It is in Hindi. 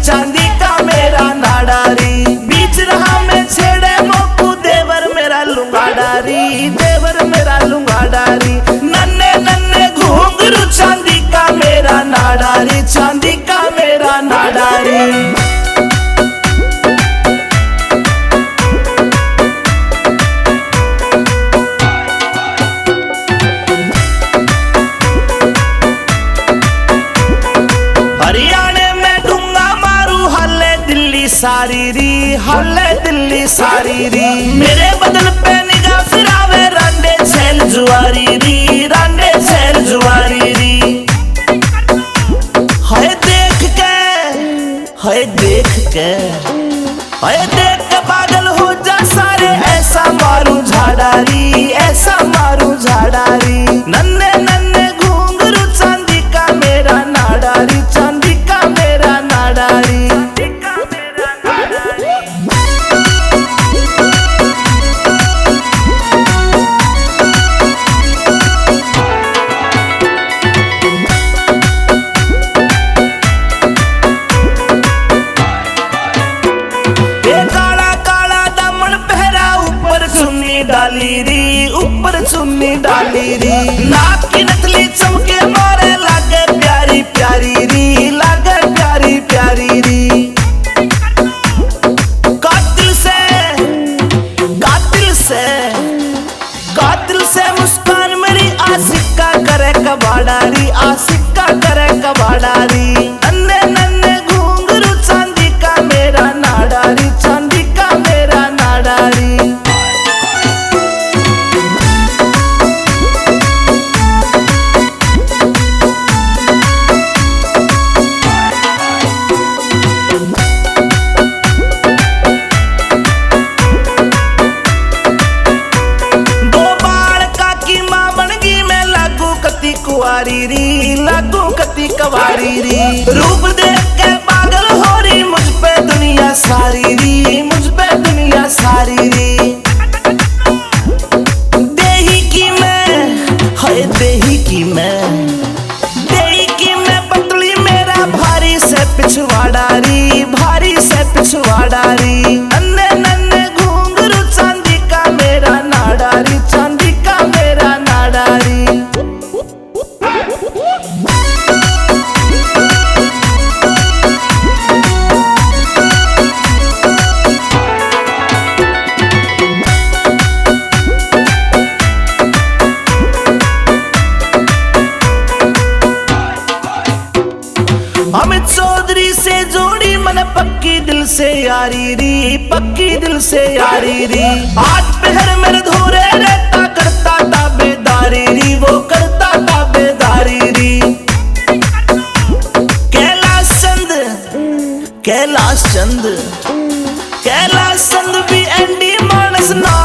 चांदी का मेरा नाडारी। बीच रहा में छेड़े मोकू देवर मेरा लुंगाडारी, देवर मेरा लुंगाडारी। नन्हे नन्हे घुंघरू चांदी का मेरा नाडारी, चांदी का मेरा नाडारी। हरियाणे में ढूंगा मारू हल्ले दिल्ली सारी री, हल्ले दिल्ली सारी री। मेरे बदल पे निगाह फिरावे रांडे छेल जुआरी री, रांडे छेल जुआरी री। हाय देख के, हाय देख के, हाय देख के पागल हो जा सारे। ऐसा मारू झाड़ारी, ऐसा मारू झाड़ारी। नन्हे नन्हे घुंघरू चांदी का मेरा नाडारी, चांदी का मेरा नाडारी। डाली री, ऊपर चुन्नी डाली री। नाक की नथली चमके मारे लागे प्यारी प्यारी री, लागे प्यारी प्यारी री। कातिल से, कातिल से, कातिल से मुस्कान मेरी आशिक का करे कबाड़ारी, आशिक का करे कबाड़ारी। नन्हे नन्हे घुंघरू चांदी का मेरा नाडारी, चांदी का मेरा नाडारी। कुआरी री, लागू कती कवारी री। रूप देख के पागल हो रही मुझ पे दुनिया सारी री, मुझ पे दुनिया सारी री। देही की मैं, हाय देही की मैं, देही की मैं पतली मेरा भारी से पिछवाड़ारी, भारी से पिछवाड़ारी। नन्हे नन्हे घुंघरू चांदी का मेरा नाडारी, चांदी का मेरा नाडारी। अमित चौधरी से जोड़ी मन पक्की दिल से यारी री, पक्की दिल से यारी री। आठ पहर मेरे धोरे रहता करता ताबेदारी री, वो करता ताबेदारी री। कैलाश चंद, कैलाश चंद, कैलाश चंद भी एंडी मानस ना